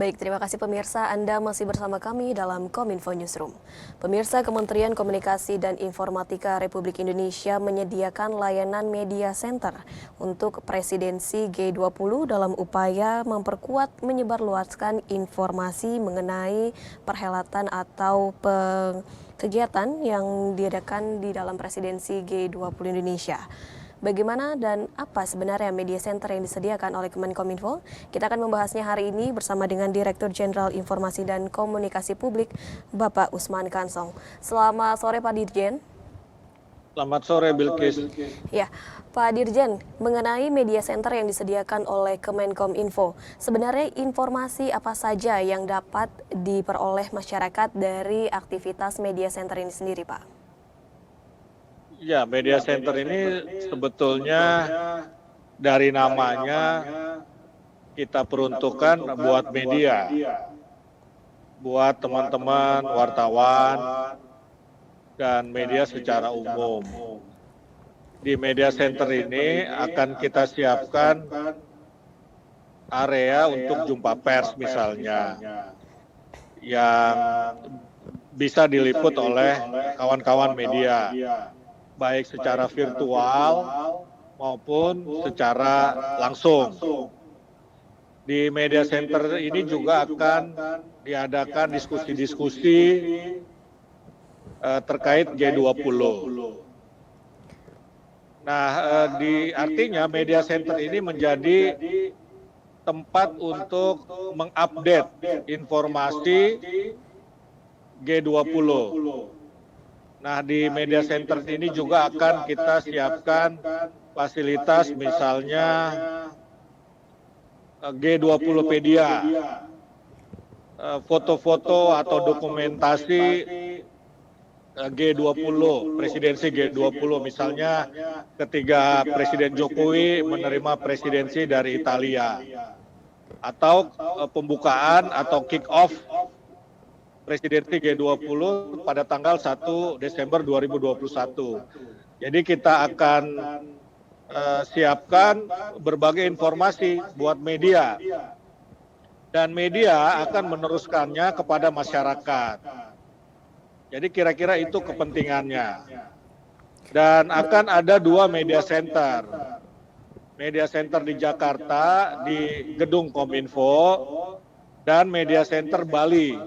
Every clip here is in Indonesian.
Baik, terima kasih pemirsa. Anda masih bersama kami dalam Kominfo Newsroom. Pemirsa, Kementerian Komunikasi dan Informatika Republik Indonesia menyediakan layanan media center untuk presidensi G20 dalam upaya memperkuat menyebarluaskan informasi mengenai perhelatan atau kegiatan yang diadakan di dalam presidensi G20 Indonesia. Bagaimana dan apa sebenarnya media center yang disediakan oleh Kemenkominfo? Kita akan membahasnya hari ini bersama dengan Direktur Jenderal Informasi dan Komunikasi Publik, Bapak Usman Kansong. Selamat sore Pak Dirjen. Selamat sore Bilkis. Ya, Pak Dirjen, mengenai media center yang disediakan oleh Kemenkominfo, sebenarnya informasi apa saja yang dapat diperoleh masyarakat dari aktivitas media center ini sendiri, Pak? Ya, media center ini sebetulnya dari namanya kita peruntukkan buat media, buat teman-teman wartawan dan media secara umum. Di media center ini akan kita siapkan area untuk jumpa pers misalnya, yang bisa diliput oleh kawan-kawan media, baik secara virtual maupun secara langsung. Di media center ini juga akan diadakan diskusi-diskusi terkait G20. Nah, artinya media center ini menjadi tempat untuk mengupdate informasi G20. Nah, di media center ini juga akan kita siapkan fasilitas misalnya G20pedia, foto-foto atau dokumentasi G20, presidensi G20, misalnya ketika Presiden Jokowi menerima presidensi dari Italia, atau pembukaan atau kick-off presidensi G20 pada tanggal 1 Desember 2021. Jadi kita akan siapkan berbagai informasi buat media. Dan media akan meneruskannya kepada masyarakat. Jadi kira-kira itu kepentingannya. Dan akan ada 2 media center. Media center di Jakarta, di Gedung Kominfo, dan media center Bali.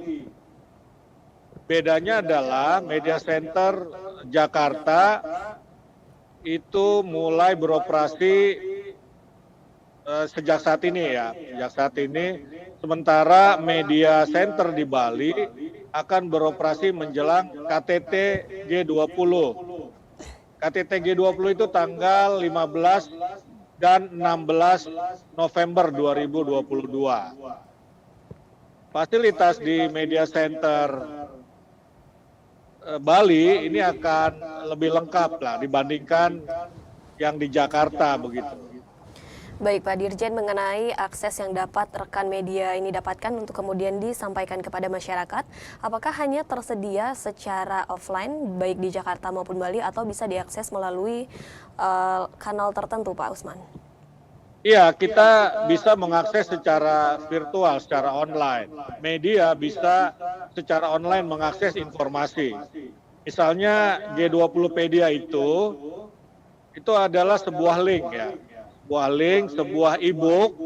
Bedanya adalah media center Jakarta itu mulai beroperasi sejak saat ini ya, sementara media center di Bali akan beroperasi menjelang KTT G20. KTT G20 itu tanggal 15 dan 16 November 2022. Fasilitas di media center Bali ini akan lebih lengkap lah dibandingkan yang di Jakarta begitu. Baik Pak Dirjen, mengenai akses yang dapat rekan media ini dapatkan untuk kemudian disampaikan kepada masyarakat, apakah hanya tersedia secara offline baik di Jakarta maupun Bali atau bisa diakses melalui kanal tertentu Pak Usman? Iya, kita bisa mengakses secara virtual, secara online. Media bisa secara online mengakses informasi. Misalnya G20pedia itu adalah sebuah link ya. Sebuah e-book.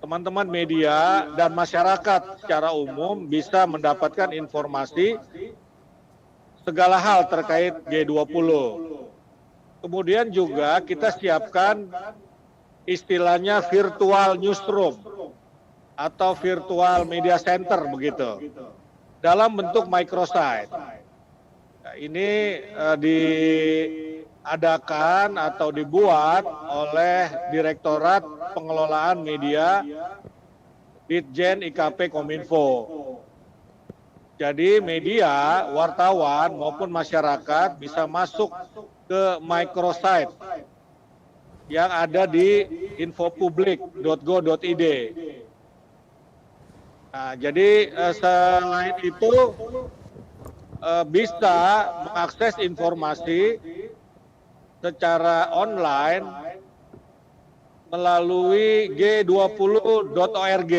Teman-teman media dan masyarakat secara umum bisa mendapatkan informasi segala hal terkait G20. Kemudian juga kita siapkan istilahnya virtual newsroom atau virtual media center begitu, dalam bentuk microsite. Nah, ini diadakan atau dibuat oleh Direktorat Pengelolaan Media Ditjen IKP Kominfo. Jadi media, wartawan maupun masyarakat bisa masuk ke microsite yang ada di infopublik.go.id. Nah, jadi selain itu bisa mengakses informasi secara online melalui g20.org.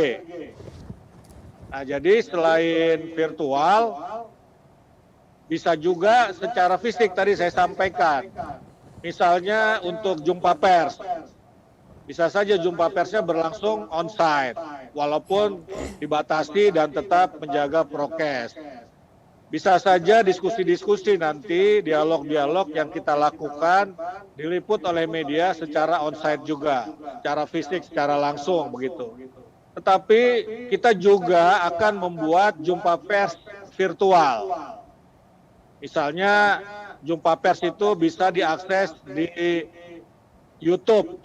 Nah, jadi selain virtual, bisa juga secara fisik tadi saya sampaikan. Misalnya untuk jumpa pers, bisa saja jumpa persnya berlangsung on-site, walaupun dibatasi dan tetap menjaga prokes. Bisa saja diskusi-diskusi nanti, dialog-dialog yang kita lakukan diliput oleh media secara on-site juga, secara fisik, secara langsung begitu. Tetapi kita juga akan membuat jumpa pers virtual. Misalnya jumpa pers itu bisa diakses di YouTube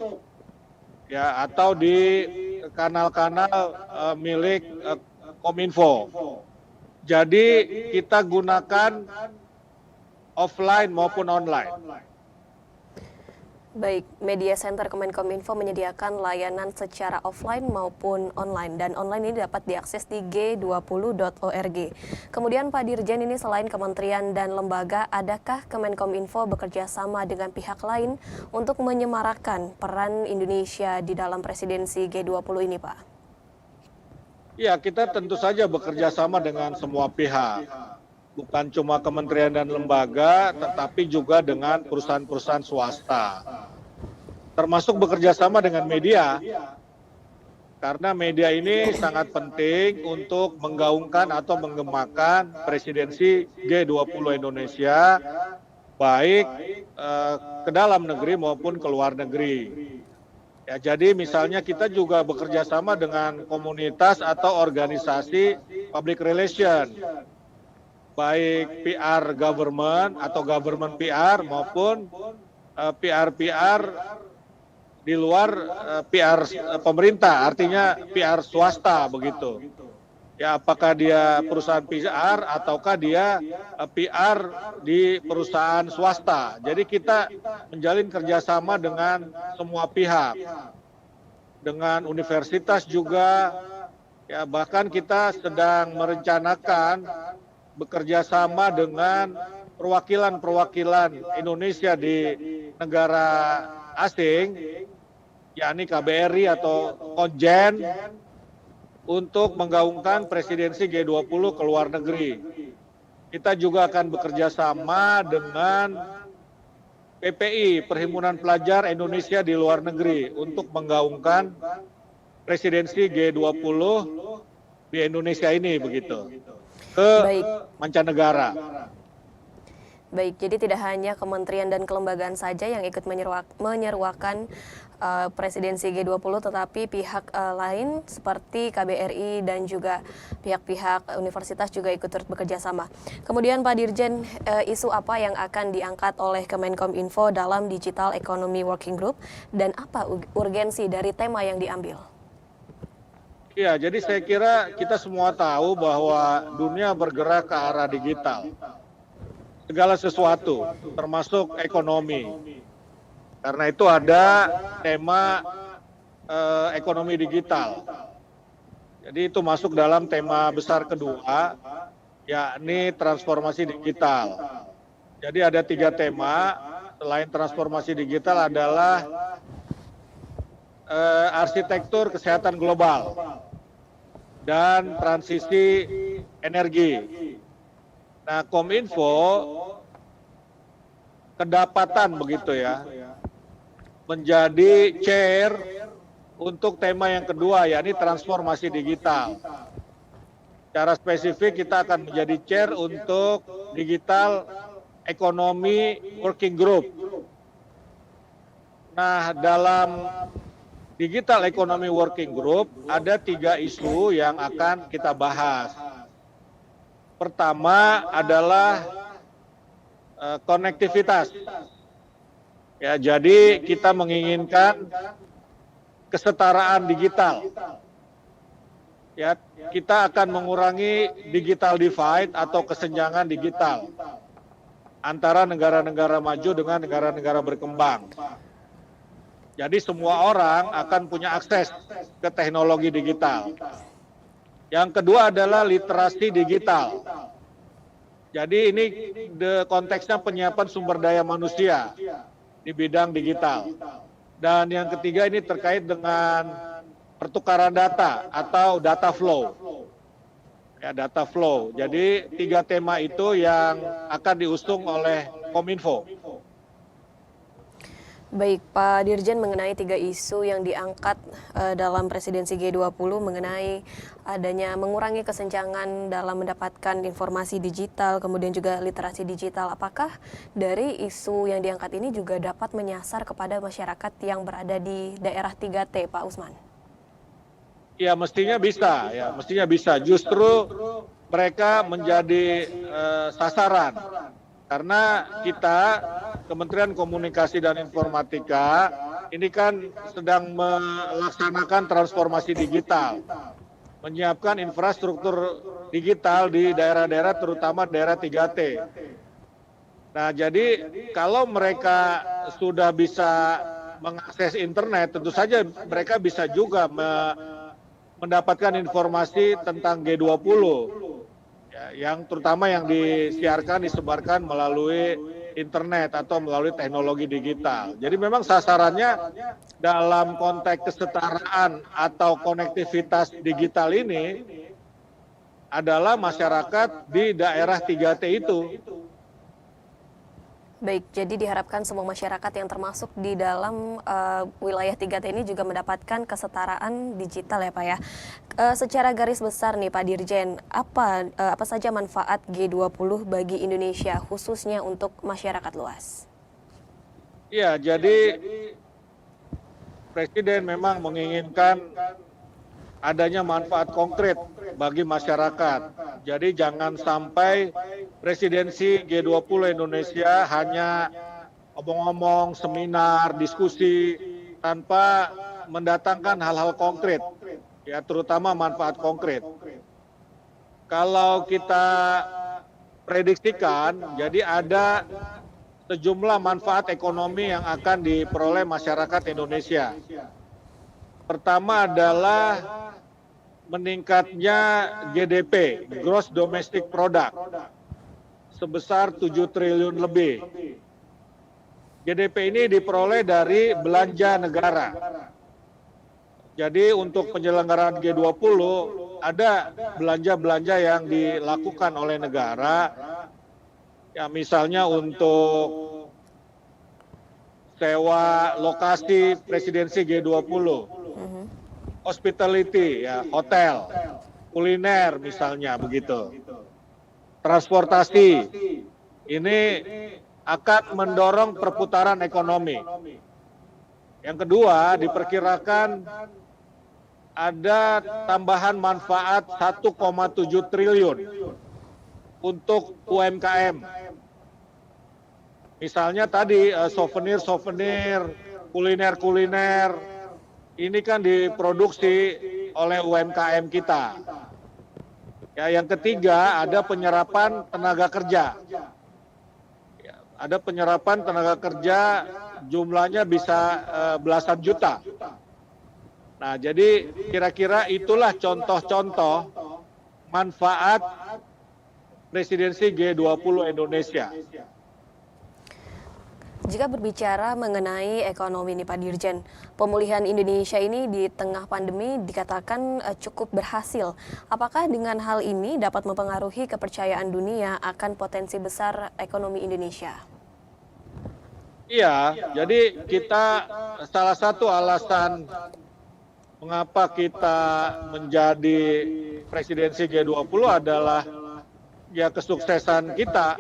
ya atau di kanal-kanal milik Kominfo. Jadi kita gunakan offline maupun online. Baik, Media Center Kemenkominfo menyediakan layanan secara offline maupun online, dan online ini dapat diakses di g20.org. Kemudian Pak Dirjen, ini selain kementerian dan lembaga, adakah Kemenkominfo bekerja sama dengan pihak lain untuk menyemarakan peran Indonesia di dalam presidensi G20 ini, Pak? Ya, kita tentu saja bekerja sama dengan semua pihak. Bukan cuma kementerian dan lembaga, tetapi juga dengan perusahaan-perusahaan swasta. Termasuk bekerja sama dengan media, karena media ini sangat penting untuk menggaungkan atau menggemakan presidensi G20 Indonesia, baik ke dalam negeri maupun ke luar negeri. Ya, jadi misalnya kita juga bekerja sama dengan komunitas atau organisasi public relation, baik PR government atau government PR maupun PR di luar PR pemerintah, artinya PR swasta begitu. Ya, apakah dia perusahaan PR ataukah dia PR di perusahaan swasta. Jadi kita menjalin kerjasama dengan semua pihak, dengan universitas juga, ya bahkan kita sedang merencanakan bekerja sama dengan perwakilan-perwakilan Indonesia di negara asing, yakni KBRI atau Konjen, untuk menggaungkan presidensi G20 ke luar negeri. Kita juga akan bekerja sama dengan PPI, Perhimpunan Pelajar Indonesia di luar negeri, untuk menggaungkan presidensi G20 di Indonesia ini begitu, ke mancanegara. Baik, jadi tidak hanya kementerian dan kelembagaan saja yang ikut menyeruakan presidensi G20, tetapi pihak lain seperti KBRI dan juga pihak-pihak universitas juga ikut turut bekerja sama. Kemudian Pak Dirjen, isu apa yang akan diangkat oleh Kemenkominfo dalam Digital Economy Working Group dan apa urgensi dari tema yang diambil? Ya, jadi saya kira kita semua tahu bahwa dunia bergerak ke arah digital. Segala sesuatu, termasuk ekonomi. Karena itu ada tema ekonomi digital. Jadi itu masuk dalam tema besar kedua, yakni transformasi digital. Jadi ada 3 tema, selain transformasi digital adalah arsitektur kesehatan global dan transisi energi. Nah, Kominfo kedapatan begitu ya, menjadi chair untuk tema yang kedua, yakni transformasi digital. Secara spesifik kita akan menjadi chair untuk Digital Economy Working Group. Nah, dalam Digital Economy Working Group ada 3 isu yang akan kita bahas. Pertama adalah konektivitas. Ya, jadi kita menginginkan kesetaraan digital. Ya, kita akan mengurangi digital divide atau kesenjangan digital antara negara-negara maju dengan negara-negara berkembang. Jadi semua orang akan punya akses ke teknologi digital. Yang kedua adalah literasi digital. Jadi ini konteksnya penyiapan sumber daya manusia di bidang digital. Dan yang ketiga ini terkait dengan pertukaran data atau data flow. ya, data flow. Jadi 3 tema itu yang akan diusung oleh Kominfo. Baik, Pak Dirjen, mengenai 3 isu yang diangkat dalam presidensi G20 mengenai adanya mengurangi kesenjangan dalam mendapatkan informasi digital, kemudian juga literasi digital. Apakah dari isu yang diangkat ini juga dapat menyasar kepada masyarakat yang berada di daerah 3T, Pak Usman? Ya, mestinya bisa, ya, mestinya bisa. Justru mereka menjadi sasaran. Karena kita, Kementerian Komunikasi dan Informatika, ini kan sedang melaksanakan transformasi digital, menyiapkan infrastruktur digital di daerah-daerah, terutama daerah 3T. Nah, jadi kalau mereka sudah bisa mengakses internet, tentu saja mereka bisa juga mendapatkan informasi tentang G20. Yang terutama yang disiarkan, disebarkan melalui internet atau melalui teknologi digital. Jadi memang sasarannya dalam konteks kesetaraan atau konektivitas digital ini adalah masyarakat di daerah 3T itu. Baik, jadi diharapkan semua masyarakat yang termasuk di dalam wilayah 3T ini juga mendapatkan kesetaraan digital ya Pak ya. Secara garis besar nih Pak Dirjen, apa saja manfaat G20 bagi Indonesia khususnya untuk masyarakat luas? Ya, jadi Presiden memang menginginkan adanya manfaat konkret bagi masyarakat. Jadi jangan sampai presidensi G20 Indonesia hanya omong-omong, seminar, diskusi, tanpa mendatangkan hal-hal konkret, ya, terutama manfaat konkret. Kalau kita prediksikan, jadi ada sejumlah manfaat ekonomi yang akan diperoleh masyarakat Indonesia. Pertama adalah meningkatnya GDP, Gross Domestic Product, sebesar 7 triliun lebih. GDP ini diperoleh dari belanja negara. Jadi untuk penyelenggaraan G20 ada belanja-belanja yang dilakukan oleh negara, ya misalnya untuk sewa lokasi presidensi G20. Hospitality, ya, hotel, kuliner misalnya begitu. Transportasi, ini akan mendorong perputaran ekonomi. Yang kedua, diperkirakan ada tambahan manfaat 1,7 triliun untuk UMKM. Misalnya tadi souvenir-souvenir, kuliner-kuliner, ini kan diproduksi oleh UMKM kita. Ya, yang ketiga ada penyerapan tenaga kerja. Ya, ada penyerapan tenaga kerja jumlahnya bisa belasan juta. Nah, jadi kira-kira itulah contoh-contoh manfaat presidensi G20 Indonesia. Jika berbicara mengenai ekonomi nih Pak Dirjen, pemulihan Indonesia ini di tengah pandemi dikatakan cukup berhasil. Apakah dengan hal ini dapat mempengaruhi kepercayaan dunia akan potensi besar ekonomi Indonesia? Iya, jadi kita salah satu alasan mengapa kita menjadi presidensi G20 adalah ya kesuksesan kita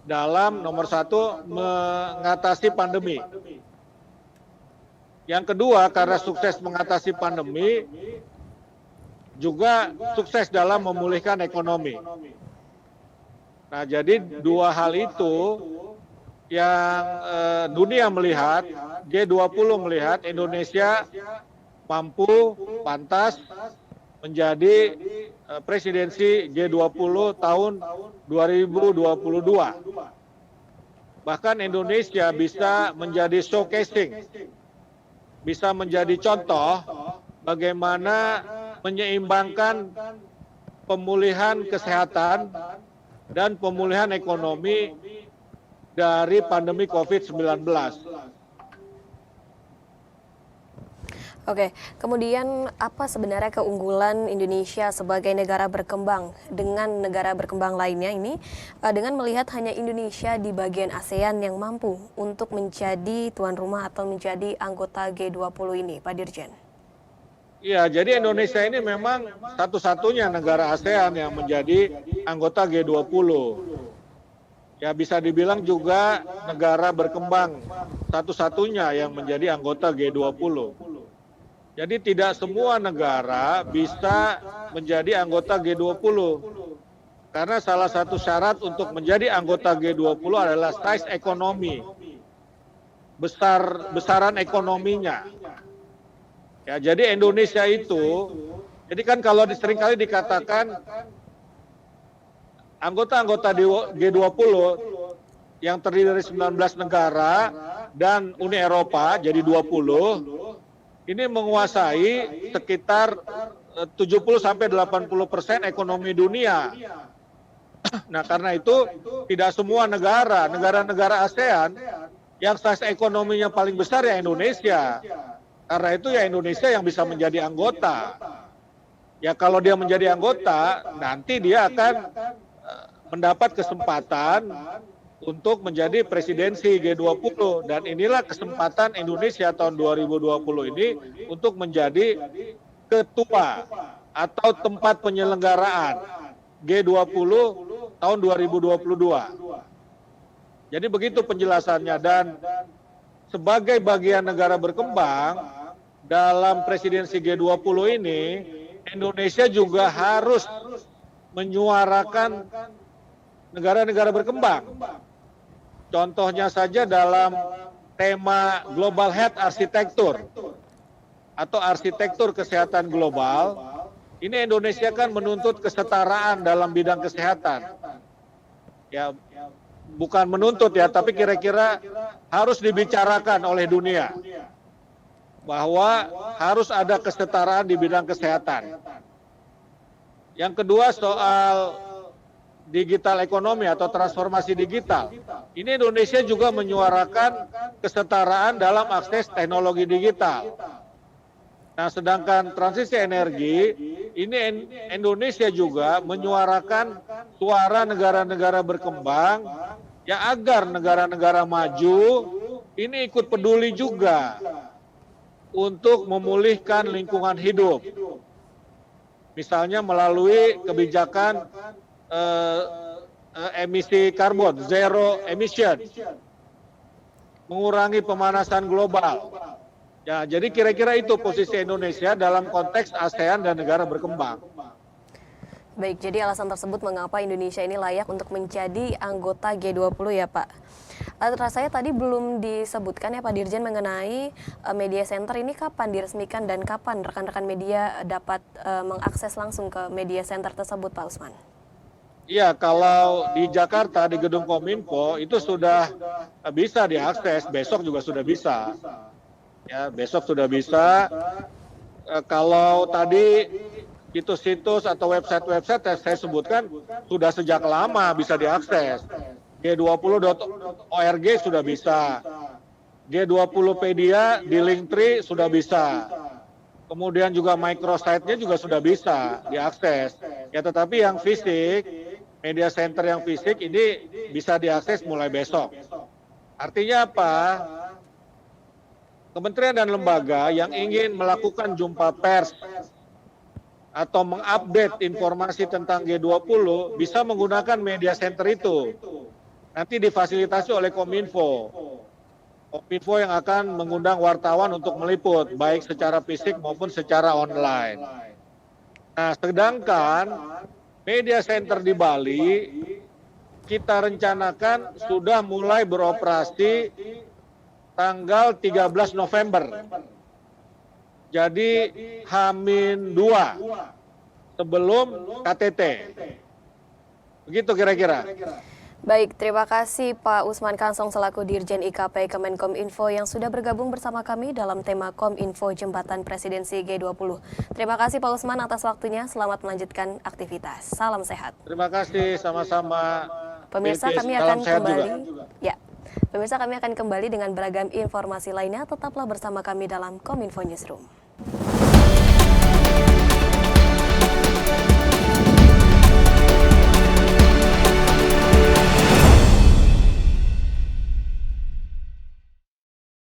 dalam nomor satu mengatasi pandemi. Yang kedua, karena sukses mengatasi pandemi, juga sukses dalam memulihkan ekonomi. Nah, jadi dua hal itu yang dunia melihat, G20 melihat Indonesia mampu, pantas menjadi presidensi G20 tahun 2022. Bahkan Indonesia bisa menjadi showcasing, bisa menjadi contoh bagaimana menyeimbangkan pemulihan kesehatan dan pemulihan ekonomi dari pandemi COVID-19. Oke, kemudian apa sebenarnya keunggulan Indonesia sebagai negara berkembang dengan negara berkembang lainnya ini dengan melihat hanya Indonesia di bagian ASEAN yang mampu untuk menjadi tuan rumah atau menjadi anggota G20 ini, Pak Dirjen? Iya, jadi Indonesia ini memang satu-satunya negara ASEAN yang menjadi anggota G20. Ya bisa dibilang juga negara berkembang satu-satunya yang menjadi anggota G20. Jadi tidak semua negara bisa menjadi anggota G20. Karena salah satu syarat untuk menjadi anggota G20 adalah size ekonomi. Besaran ekonominya. Ya, jadi Indonesia itu, jadi kan kalau seringkali dikatakan anggota-anggota G20 yang terdiri dari 19 negara dan Uni Eropa jadi 20, ini menguasai sekitar 70-80% ekonomi dunia. Nah, karena itu tidak semua negara-negara ASEAN yang size ekonominya paling besar ya Indonesia. Karena itu ya Indonesia yang bisa menjadi anggota. Ya kalau dia menjadi anggota, nanti dia akan mendapat kesempatan untuk menjadi presidensi G20 dan inilah kesempatan Indonesia tahun 2020 ini untuk menjadi ketua atau tempat penyelenggaraan G20 tahun 2022. Jadi begitu penjelasannya dan sebagai bagian negara berkembang dalam presidensi G20 ini Indonesia juga harus menyuarakan negara-negara berkembang. Contohnya saja dalam tema Global Health Architecture atau arsitektur kesehatan global, ini Indonesia kan menuntut kesetaraan dalam bidang kesehatan. Ya, bukan menuntut ya, tapi kira-kira harus dibicarakan oleh dunia bahwa harus ada kesetaraan di bidang kesehatan. Yang kedua soal digital ekonomi atau transformasi digital. Ini Indonesia juga menyuarakan kesetaraan dalam akses teknologi digital. Nah, sedangkan transisi energi, ini Indonesia juga menyuarakan suara negara-negara berkembang ya agar negara-negara maju ini ikut peduli juga untuk memulihkan lingkungan hidup. Misalnya melalui kebijakan emisi karbon, zero emission, mengurangi pemanasan global. Ya, jadi kira-kira itu posisi Indonesia dalam konteks ASEAN dan negara berkembang. Baik, jadi alasan tersebut mengapa Indonesia ini layak untuk menjadi anggota G20 ya Pak. Rasanya tadi belum disebutkan ya Pak Dirjen mengenai media center ini kapan diresmikan dan kapan rekan-rekan media dapat mengakses langsung ke media center tersebut Pak Usman. Iya, kalau di Jakarta di Gedung Kominfo itu sudah bisa diakses, besok juga sudah bisa. Ya, besok sudah bisa. Kalau tadi situs-situs atau website-website yang saya sebutkan sudah sejak lama bisa diakses. G20.org sudah bisa. G20pedia di Linktree sudah bisa. Kemudian juga microsite-nya juga sudah bisa diakses. Ya, tetapi yang fisik, media center yang fisik ini bisa diakses mulai besok. Artinya apa? Kementerian dan lembaga yang ingin melakukan jumpa pers atau mengupdate informasi tentang G20 bisa menggunakan media center itu. Nanti difasilitasi oleh Kominfo. Kominfo yang akan mengundang wartawan untuk meliput, baik secara fisik maupun secara online. Nah, sedangkan media center di Bali kita rencanakan sudah mulai beroperasi tanggal 13 November. Jadi H-2 sebelum KTT. Begitu kira-kira. Baik, terima kasih Pak Usman Kansong selaku Dirjen IKP Kemenkominfo yang sudah bergabung bersama kami dalam tema Kominfo Jembatan Presidensi G20. Terima kasih Pak Usman atas waktunya, selamat melanjutkan aktivitas. Salam sehat. Terima kasih, sama-sama. Pemirsa kami akan kembali. Ya, pemirsa kami akan kembali dengan beragam informasi lainnya. Tetaplah bersama kami dalam Kominfo Newsroom.